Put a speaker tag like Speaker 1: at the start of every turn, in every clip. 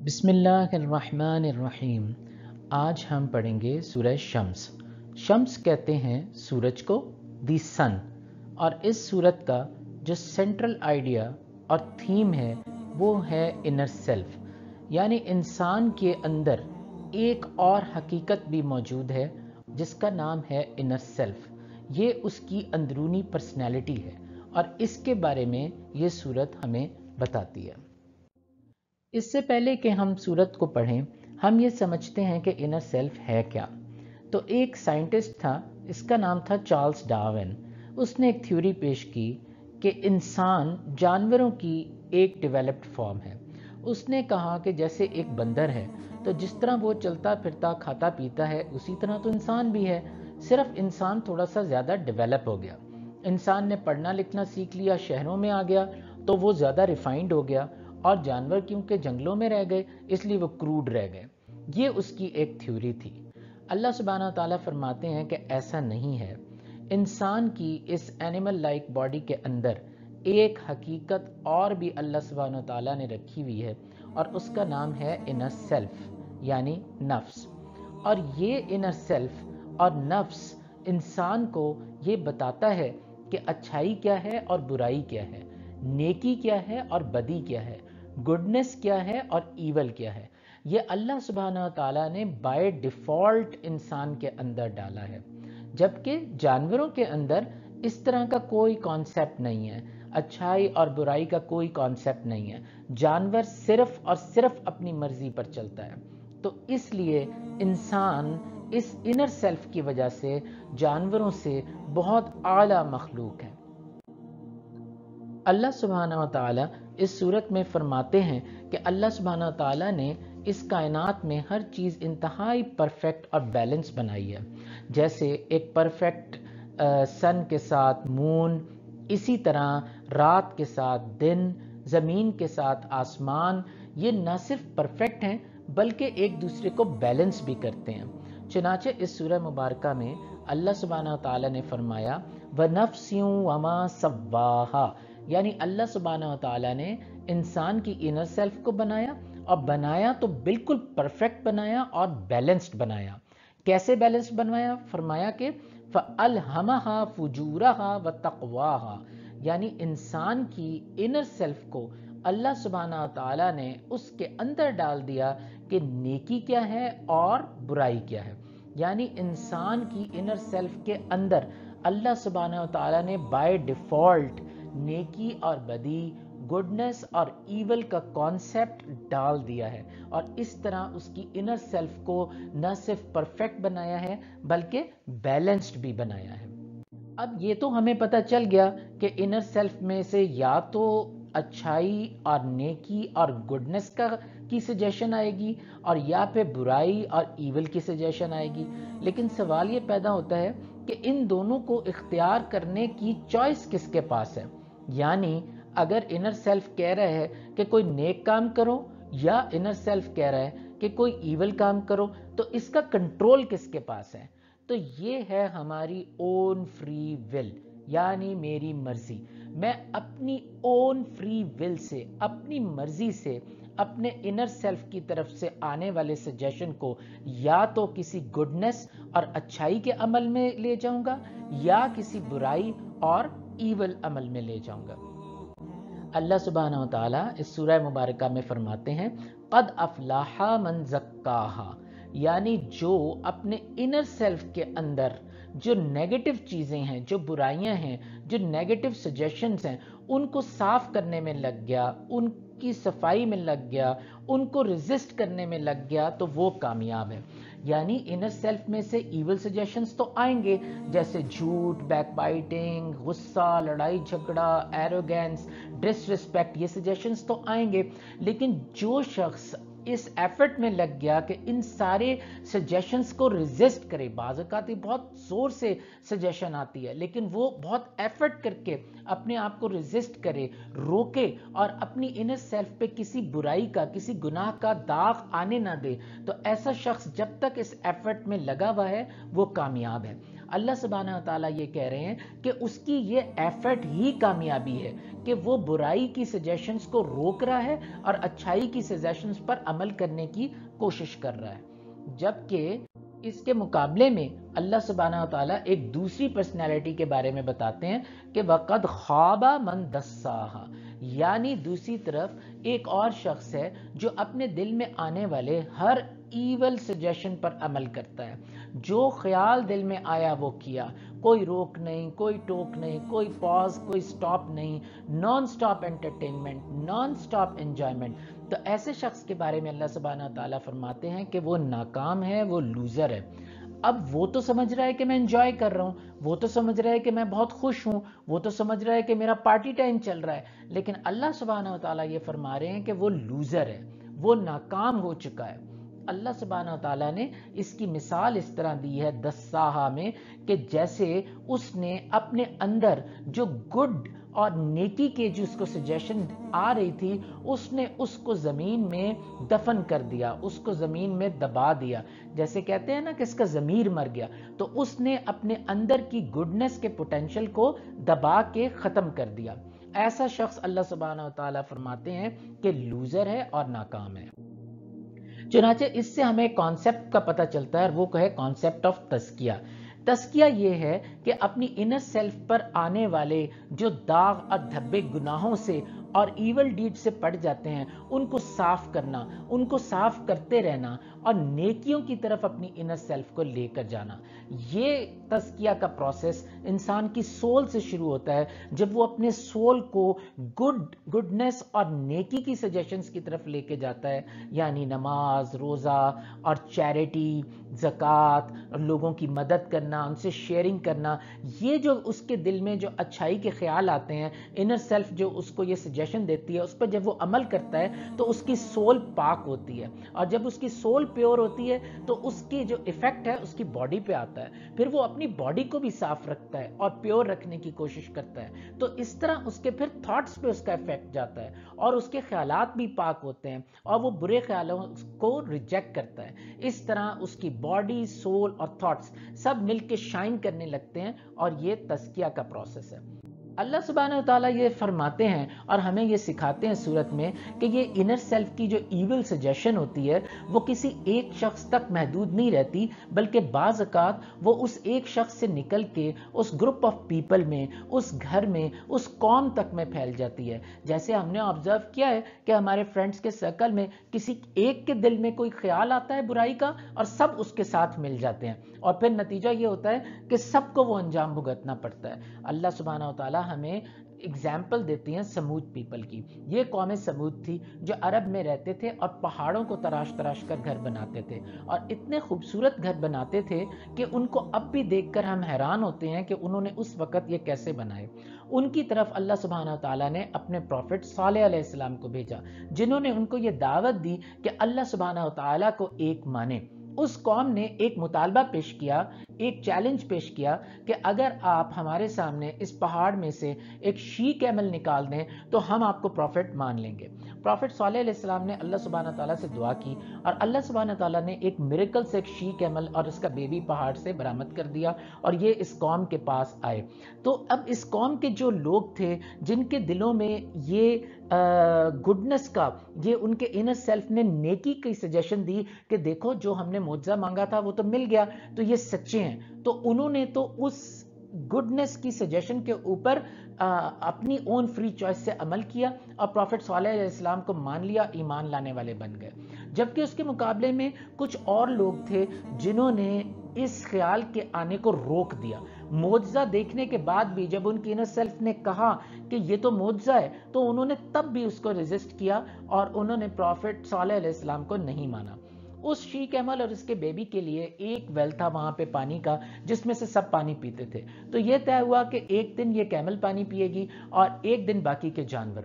Speaker 1: بسم اللہ الرحمن الرحیم۔ آج ہم پڑھیں گے سورہ شمس۔ شمس کہتے ہیں سورج کو، دی سن، اور اس سورت کا جو سینٹرل آئیڈیا اور تھیم ہے وہ ہے انر سیلف، یعنی انسان کے اندر ایک اور حقیقت بھی موجود ہے جس کا نام ہے انر سیلف۔ یہ اس کی اندرونی پرسنالٹی ہے اور اس کے بارے میں یہ سورت ہمیں بتاتی ہے۔ اس سے پہلے کہ ہم سورت کو پڑھیں، ہم یہ سمجھتے ہیں کہ انر سیلف ہے کیا۔ تو ایک سائنٹسٹ تھا، اس کا نام تھا چارلس ڈارون۔ اس نے ایک تھیوری پیش کی کہ انسان جانوروں کی ایک ڈیولپڈ فارم ہے۔ اس نے کہا کہ جیسے ایک بندر ہے تو جس طرح وہ چلتا پھرتا کھاتا پیتا ہے اسی طرح تو انسان بھی ہے، صرف انسان تھوڑا سا زیادہ ڈیولپ ہو گیا۔ انسان نے پڑھنا لکھنا سیکھ لیا، شہروں میں آ گیا تو وہ زیادہ ریفائنڈ ہو گیا، اور جانور کیونکہ جنگلوں میں رہ گئے اس لیے وہ کروڈ رہ گئے۔ یہ اس کی ایک تھیوری تھی۔ اللہ سبحانہ تعالیٰ فرماتے ہیں کہ ایسا نہیں ہے۔ انسان کی اس اینیمل لائک باڈی کے اندر ایک حقیقت اور بھی اللہ سبحانہ تعالیٰ نے رکھی ہوئی ہے، اور اس کا نام ہے انر سیلف، یعنی نفس۔ اور یہ انر سیلف اور نفس انسان کو یہ بتاتا ہے کہ اچھائی کیا ہے اور برائی کیا ہے، نیکی کیا ہے اور بدی کیا ہے، گڈنس کیا ہے اور ایول کیا ہے۔ یہ اللہ سبحانہ تعالیٰ نے بائی ڈیفالٹ انسان کے اندر ڈالا ہے، جبکہ جانوروں کے اندر اس طرح کا کوئی کانسیپٹ نہیں ہے، اچھائی اور برائی کا کوئی کانسیپٹ نہیں ہے۔ جانور صرف اور صرف اپنی مرضی پر چلتا ہے۔ تو اس لیے انسان اس انر سیلف کی وجہ سے جانوروں سے بہت اعلیٰ مخلوق ہے۔ اللہ سبحانہ و تعالیٰ اس صورت میں فرماتے ہیں کہ اللہ سبحانہ و تعالیٰ نے اس کائنات میں ہر چیز انتہائی پرفیکٹ اور بیلنس بنائی ہے۔ جیسے ایک پرفیکٹ سن کے ساتھ مون، اسی طرح رات کے ساتھ دن، زمین کے ساتھ آسمان، یہ نہ صرف پرفیکٹ ہیں بلکہ ایک دوسرے کو بیلنس بھی کرتے ہیں۔ چنانچہ اس سورہ مبارکہ میں اللہ سبحانہ و تعالیٰ نے فرمایا وَنَفْسٍ وَمَا سَوَّاهَا، یعنی اللہ سبحانہ و تعالیٰ نے انسان کی انر سیلف کو بنایا، اور بنایا تو بالکل پرفیکٹ بنایا اور بیلنسڈ بنایا۔ کیسے بیلنسڈ بنایا؟ فرمایا کہ فَأَلْهَمَهَا فُجُورَهَا وَتَقْوَاهَا، یعنی انسان کی انر سیلف کو اللہ سبحانہ و تعالیٰ نے اس کے اندر ڈال دیا کہ نیکی کیا ہے اور برائی کیا ہے۔ یعنی انسان کی انر سیلف کے اندر اللہ سبحانہ و تعالیٰ نے بائی ڈیفالٹ نیکی اور بدی، گڈنس اور ایول کا کانسیپٹ ڈال دیا ہے، اور اس طرح اس کی انر سیلف کو نہ صرف پرفیکٹ بنایا ہے بلکہ بیلنسڈ بھی بنایا ہے۔ اب یہ تو ہمیں پتہ چل گیا کہ انر سیلف میں سے یا تو اچھائی اور نیکی اور گڈنس کی سجیشن آئے گی، اور یا پھر برائی اور ایول کی سجیشن آئے گی۔ لیکن سوال یہ پیدا ہوتا ہے کہ ان دونوں کو اختیار کرنے کی چوائس کس کے پاس ہے؟ یعنی اگر انر سیلف کہہ رہا ہے کہ کوئی نیک کام کرو، یا انر سیلف کہہ رہا ہے کہ کوئی ایول کام کرو، تو اس کا کنٹرول کس کے پاس ہے؟ تو یہ ہے ہماری اون فری ول، یعنی میری مرضی۔ میں اپنی اون فری ول سے، اپنی مرضی سے اپنے انر سیلف کی طرف سے آنے والے سجیشن کو یا تو کسی گڈنس اور اچھائی کے عمل میں لے جاؤں گا، یا کسی برائی اور ایول عمل میں لے جاؤں گا۔ اللہ سبحانہ و تعالیٰ اس سورہ مبارکہ میں فرماتے ہیں قد افلاح من زکاہا، یعنی جو اپنے انر سیلف کے اندر جو نیگیٹو چیزیں ہیں، جو برائیاں ہیں، جو نیگیٹو سجیشنز ہیں، ان کو صاف کرنے میں لگ گیا، ان کی صفائی میں لگ گیا، ان کو ریزسٹ کرنے میں لگ گیا، تو وہ کامیاب ہے۔ یعنی انر سیلف میں سے ایول سجیشنز تو آئیں گے، جیسے جھوٹ، بیک بائٹنگ، غصہ، لڑائی جھگڑا، ایروگینس، ڈس ریسپیکٹ، یہ سجیشنز تو آئیں گے۔ لیکن جو شخص اس ایفرٹ میں لگ گیا کہ ان سارے سجیشنز کو ریزسٹ کرے، بعض اوقات بہت زور سے سجیشن آتی ہے لیکن وہ بہت ایفرٹ کر کے اپنے آپ کو ریزسٹ کرے، روکے، اور اپنی انر سیلف پہ کسی برائی کا، کسی گناہ کا داغ آنے نہ دے، تو ایسا شخص جب تک اس ایفرٹ میں لگا ہوا ہے وہ کامیاب ہے۔ اللہ سبحانہ و تعالیٰ یہ کہہ رہے ہیں کہ اس کی یہ ایفرٹ ہی کامیابی ہے کہ وہ برائی کی سجیشنز کو روک رہا ہے اور اچھائی کی سجیشنز پر عمل کرنے کی کوشش کر رہا ہے. جبکہ اس کے مقابلے میں اللہ سبحانہ و تعالیٰ ایک دوسری پرسنالٹی کے بارے میں بتاتے ہیں کہ وَقَدْ خَابَ مَنْ دَسَّاهَا، یعنی دوسری طرف ایک اور شخص ہے جو اپنے دل میں آنے والے ہر ایول سجیشن پر عمل کرتا ہے. جو خیال دل میں آیا وہ کیا، کوئی روک نہیں، کوئی ٹوک نہیں، کوئی پاز، کوئی سٹاپ نہیں، naan stop entertainment, naan stop enjoyment. تو ایسے شخص کے بارے میں اللہ سبحانہ تعالیٰ فرماتے ہیں کہ وہ ناکام ہے، وہ لوزر ہے. اب وہ تو سمجھ رہا ہے کہ میں انجوائے کر رہا ہوں، وہ تو سمجھ رہا ہے کہ میں بہت خوش ہوں، وہ تو سمجھ رہا ہے کہ میرا پارٹی ٹائم چل رہا ہے، لیکن اللہ سبحانہ و تعالیٰ یہ فرما رہے ہیں کہ وہ لوزر ہے، وہ ناکام ہو چکا ہے. اللہ سبحانہ و تعالیٰ نے اس کی مثال اس طرح دی ہے دساہا میں کہ جیسے اس نے اپنے اندر جو گڈ اور نیکی کے جو اس کو سجیشن آ رہی تھی اس نے اس کو زمین میں دفن کر دیا، اس کو زمین میں دبا دیا. جیسے کہتے ہیں نا کہ اس کا ضمیر مر گیا، تو اس نے اپنے اندر کی گڈنس کے پوٹینشل کو دبا کے ختم کر دیا. ایسا شخص اللہ سبحانہ و تعالیٰ فرماتے ہیں کہ لوزر ہے اور ناکام ہے. چنانچہ اس سے ہمیں کانسیپٹ کا پتہ چلتا ہے اور وہ ہے کانسیپٹ آف تزکیہ. تزکیہ یہ ہے کہ اپنی انر سیلف پر آنے والے جو داغ اور دھبے گناہوں سے اور ایول ڈیڈ سے پڑ جاتے ہیں ان کو صاف کرنا، ان کو صاف کرتے رہنا اور نیکیوں کی طرف اپنی انر سیلف کو لے کر جانا. یہ تزکیہ کا پروسیس انسان کی سول سے شروع ہوتا ہے جب وہ اپنے سول کو گڈنس اور نیکی کی سجیشنز کی طرف لے کے جاتا ہے، یعنی نماز، روزہ اور چیریٹی، زکوٰۃ، لوگوں کی مدد کرنا، ان سے شیئرنگ کرنا. یہ جو اس کے دل میں جو اچھائی کے خیال آتے ہیں، انر سیلف جو اس کو یہ سجیشن دیتی ہے، اس پر جب وہ عمل کرتا ہے تو اس کی سول پاک ہوتی ہے، اور جب اس کی سول پیور ہوتی ہے تو اس کی جو ایفیکٹ ہے اس کی باڈی پہ آتا ہے. پھر وہ اپنی باڈی کو بھی صاف رکھتا ہے اور پیور رکھنے کی کوشش کرتا ہے. تو اس طرح اس کے پھر تھاٹس پہ اس کا ایفیکٹ جاتا ہے اور اس کے خیالات بھی پاک ہوتے ہیں اور وہ برے خیالوں کو ریجیکٹ کرتا ہے. اس طرح اس کی باڈی، سول اور تھاٹس سب مل کے شائن کرنے لگتے ہیں، اور یہ تزکیہ کا پروسیس ہے. اللہ سبحانہ وتعالیٰ یہ فرماتے ہیں اور ہمیں یہ سکھاتے ہیں سورت میں کہ یہ انر سیلف کی جو ایول سجیشن ہوتی ہے وہ کسی ایک شخص تک محدود نہیں رہتی، بلکہ بعض اوقات وہ اس ایک شخص سے نکل کے اس گروپ آف پیپل میں، اس گھر میں، اس قوم تک میں پھیل جاتی ہے. جیسے ہم نے آبزرو کیا ہے کہ ہمارے فرینڈز کے سرکل میں کسی ایک کے دل میں کوئی خیال آتا ہے برائی کا اور سب اس کے ساتھ مل جاتے ہیں، اور پھر نتیجہ یہ ہوتا ہے کہ سب کو وہ انجام بھگتنا پڑتا ہے. اللہ سبحانہ وتعالیٰ ہمیں اگزامپل دیتی ہیں سمود پیپل کی. یہ قوم سمود تھی جو عرب میں رہتے تھے اور پہاڑوں کو تراش تراش کر گھر بناتے تھے، اور اتنے خوبصورت گھر بناتے تھے کہ ان کو اب بھی دیکھ کر ہم حیران ہوتے ہیں کہ انہوں نے اس وقت یہ کیسے بنائے. ان کی طرف اللہ سبحانہ تعالیٰ نے اپنے پروفٹ صالح علیہ السلام کو بھیجا، جنہوں نے ان کو یہ دعوت دی کہ اللہ سبحانہ تعالیٰ کو ایک مانے. اس قوم نے ایک مطالبہ پیش کیا، ایک چیلنج پیش کیا کہ اگر آپ ہمارے سامنے اس پہاڑ میں سے ایک شی کیمل نکال دیں تو ہم آپ کو پروفٹ مان لیں گے. پروفٹ صالح علیہ السلام نے اللہ سبحانہ تعالیٰ سے دعا کی اور اللہ سبحانہ تعالیٰ نے ایک میریکل سے ایک شی کیمل اور اس کا بیبی پہاڑ سے برآمد کر دیا اور یہ اس قوم کے پاس آئے. تو اب اس قوم کے جو لوگ تھے جن کے دلوں میں یہ گڈنس کا، یہ ان کے انر سیلف نے نیکی کی سجیشن دی کہ دیکھو جو ہم نے معجزہ مانگا تھا وہ تو مل گیا، تو یہ سچے ہیں. تو انہوں نے تو اس گڈنس کی سجیشن کے اوپر اپنی اون فری چوائس سے عمل کیا اور پروفٹ صالح علیہ السلام کو مان لیا، ایمان لانے والے بن گئے. جبکہ اس کے مقابلے میں کچھ اور لوگ تھے جنہوں نے اس خیال کے آنے کو روک دیا. معجزہ دیکھنے کے بعد بھی جب ان کی انر سیلف نے کہا کہ یہ تو معجزہ ہے تو انہوں نے تب بھی اس کو ریزسٹ کیا اور انہوں نے پروفٹ صالح علیہ السلام کو نہیں مانا. اس شی کیمل اور اس کے بیبی کے لیے ایک ویل تھا وہاں پہ پانی کا جس میں سے سب پانی پیتے تھے. تو یہ طے ہوا کہ ایک دن یہ کیمل پانی پیے گی اور ایک دن باقی کے جانور.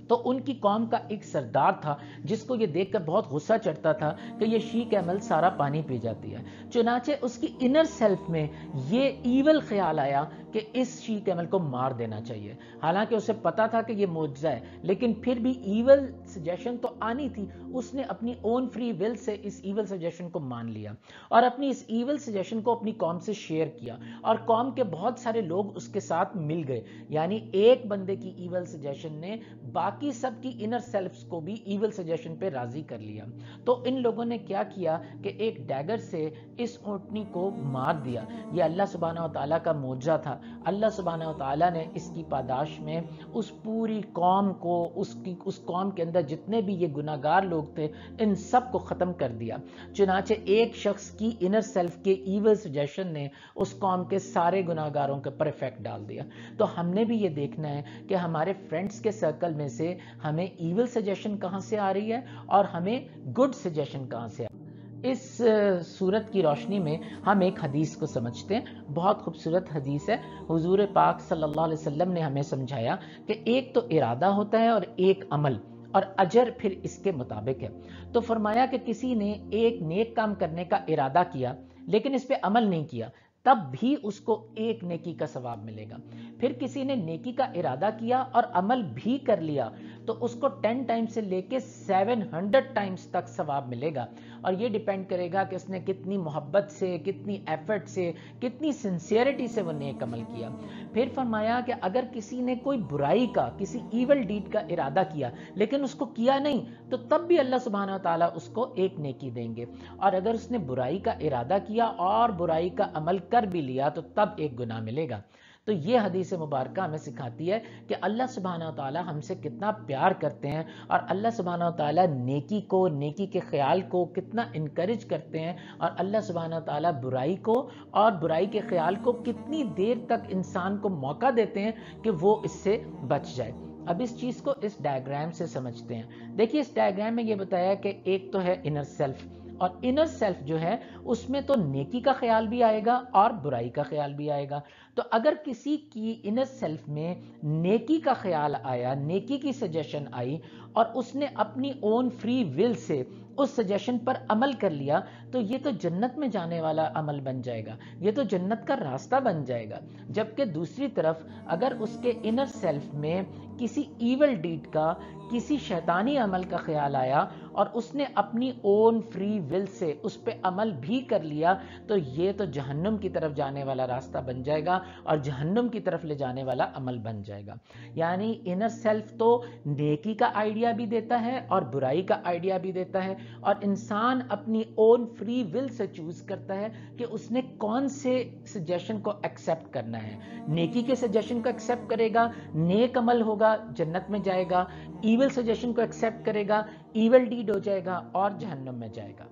Speaker 1: تو ان کی قوم کا ایک سردار تھا جس کو یہ دیکھ کر بہت غصہ چڑھتا تھا کہ یہ شی کیمل سارا پانی پی جاتی ہے. چنانچہ اس کی انر سیلف میں یہ ایول خیال آیا کہ اس شی کیمل کو مار دینا چاہیے. حالانکہ اسے پتا تھا کہ یہ معجزہ ہے، لیکن پھر بھی ایول سجیشن تو آنی تھی. اس نے اپنی اون فری ول سے اس ایول سجیشن کو مان لیا اور اپنی اس ایول سجیشن کو اپنی قوم سے شیئر کیا، اور قوم کے بہت سارے لوگ اس کے ساتھ مل گئے. یعنی ایک بندے کی ایول سجیشن نے باقی سب کی انر سیلفز کو بھی ایول سجیشن پہ راضی کر لیا. تو ان لوگوں نے کیا کیا کہ ایک ڈیگر سے اس اونٹنی کو مار دیا. یہ اللہ سبحانہ و تعالیٰ کا معجزہ تھا. اللہ سبحانہ و تعالیٰ نے اس کی پاداش میں اس پوری قوم کو، اس قوم کے اندر جتنے بھی یہ گناہگار لوگ تھے، ان سب کو ختم کر دیا. چنانچہ ایک شخص کی انر سیلف کے ایول سجیشن نے اس قوم کے سارے گناہگاروں کے پر افیکٹ ڈال دیا. تو ہم نے بھی یہ دیکھنا ہے کہ ہمارے فرینڈز کے سرکل میں سے ہمیں ایول سجیشن کہاں سے آ رہی ہے اور ہمیں گڈ سجیشن کہاں سے آ رہی ہے. اس صورت کی روشنی میں ہم ایک حدیث کو سمجھتے ہیں. بہت خوبصورت حدیث ہے. حضور پاک صلی اللہ علیہ وسلم نے ہمیں سمجھایا کہ ایک تو ارادہ ہوتا ہے اور ایک عمل، اور اجر پھر اس کے مطابق ہے. تو فرمایا کہ کسی نے ایک نیک کام کرنے کا ارادہ کیا لیکن اس پہ عمل نہیں کیا، تب بھی اس کو ایک نیکی کا ثواب ملے گا. پھر کسی نے نیکی کا ارادہ کیا اور عمل بھی کر لیا تو اس کو 10 ٹائمز سے لے کے 700 ٹائمز تک ثواب ملے گا. اور یہ ڈیپینڈ کرے گا کہ اس نے کتنی محبت سے، کتنی ایفرٹ سے، کتنی سنسیئرٹی سے وہ نیک عمل کیا. پھر فرمایا کہ اگر کسی نے کوئی برائی کا، کسی ایول ڈیڈ کا ارادہ کیا لیکن اس کو کیا نہیں، تو تب بھی اللہ سبحانہ و تعالیٰ اس کو ایک نیکی دیں گے. اور اگر اس نے برائی کا ارادہ کیا اور برائی کا عمل کر بھی لیا تو تب ایک گناہ ملے گا. تو یہ حدیث مبارکہ ہمیں سکھاتی ہے کہ اللہ سبحانہ و تعالیٰ ہم سے کتنا پیار کرتے ہیں، اور اللہ سبحانہ و تعالیٰ نیکی کو، نیکی کے خیال کو کتنا انکریج کرتے ہیں، اور اللہ سبحانہ و تعالیٰ برائی کو اور برائی کے خیال کو کتنی دیر تک انسان کو موقع دیتے ہیں کہ وہ اس سے بچ جائے. اب اس چیز کو اس ڈائیگرام سے سمجھتے ہیں. دیکھیے اس ڈائیگرام میں یہ بتایا کہ ایک تو ہے انر سیلف، اور انر سیلف جو ہے اس میں تو نیکی کا خیال بھی آئے گا اور برائی کا خیال بھی آئے گا. تو اگر کسی کی انر سیلف میں نیکی کا خیال آیا، نیکی کی سجیشن آئی، اور اس نے اپنی اون فری ول سے اس سجیشن پر عمل کر لیا، تو یہ تو جنت میں جانے والا عمل بن جائے گا، یہ تو جنت کا راستہ بن جائے گا. جبکہ دوسری طرف اگر اس کے انر سیلف میں کسی ایول ڈیڈ کا، کسی شیطانی عمل کا خیال آیا اور اس نے اپنی اون فری ول سے اس پہ عمل بھی کر لیا، تو یہ تو جہنم کی طرف جانے والا راستہ بن جائے گا اور جہنم کی طرف لے جانے والا عمل بن جائے گا. یعنی انر سیلف تو نیکی کا آئیڈیا بھی دیتا ہے اور برائی کا آئیڈیا بھی دیتا ہے، اور انسان اپنی اون فری ول سے چوز کرتا ہے کہ اس نے کون سے سجیشن کو ایکسیپٹ کرنا ہے. نیکی کے سجیشن کو ایکسیپٹ کرے گا، نیک عمل ہوگا، جنت میں جائے گا. ایول سجیشن کو ایکسیپٹ کرے گا، ایول ڈیڈ ہو جائے گا اور جہنم میں جائے گا.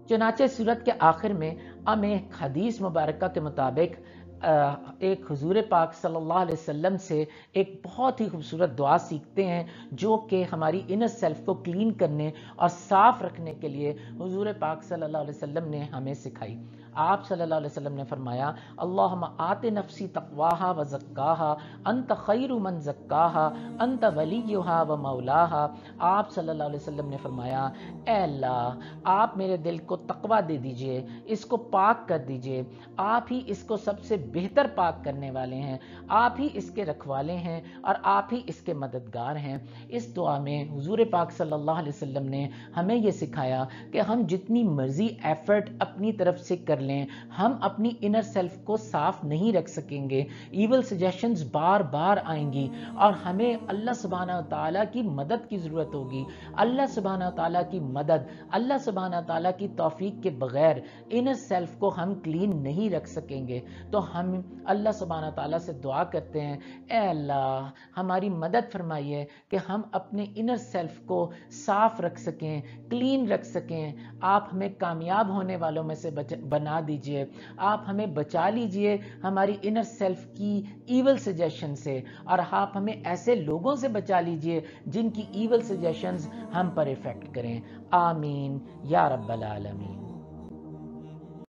Speaker 1: چنانچہ سورت کے آخر میں ہم ایک حدیث مبارکہ کے مطابق ایک حضور پاک صلی اللہ علیہ وسلم سے ایک بہت ہی خوبصورت دعا سیکھتے ہیں، جو کہ ہماری انر سیلف کو کلین کرنے اور صاف رکھنے کے لیے حضور پاک صلی اللہ علیہ وسلم نے ہمیں سکھائی. آپ صلی اللہ علیہ وسلم نے فرمایا، اللہم آت نفسی تقواہا و زکاہا انت خیر من زکاہا انت ولیہا و مولاہا. آپ صلی اللہ علیہ وسلم نے فرمایا، اے اللہ آپ میرے دل کو تقوی دے دیجئے، اس کو پاک کر دیجئے. آپ ہی اس کو سب سے بہتر پاک کرنے والے ہیں، آپ ہی اس کے رکھوالے ہیں اور آپ ہی اس کے مددگار ہیں. اس دعا میں حضور پاک صلی اللہ علیہ وسلم نے ہمیں یہ سکھایا کہ ہم جتنی مرضی ایفرٹ اپنی طرف سے کر لیں، ہم اپنی انر سیلف کو صاف نہیں رکھ سکیں گے. ایول سجیشنز بار بار آئیں گی اور ہمیں اللہ سبحانہ و تعالیٰ کی مدد کی ضرورت ہوگی. اللہ سبحانہ و تعالیٰ کی مدد، اللہ سبحانہ و تعالیٰ کی توفیق کے بغیر انر سیلف کو ہم کلین نہیں رکھ سکیں گے. تو ہم اللہ سبحانہ و تعالیٰ سے دعا کرتے ہیں، اے اللہ ہماری مدد فرمائیے کہ ہم اپنے انر سیلف کو صاف رکھ سکیں، کلین رکھ سکیں. آپ ہمیں کامیاب ہونے والوں میں سے بنا دیجئے. آپ ہمیں بچا لیجئے ہماری انر سیلف کی ایول سجیشن سے، اور آپ ہمیں ایسے لوگوں سے بچا لیجئے جن کی ایول سجیشنز ہم پر افیکٹ کریں. آمین یا رب العالمین.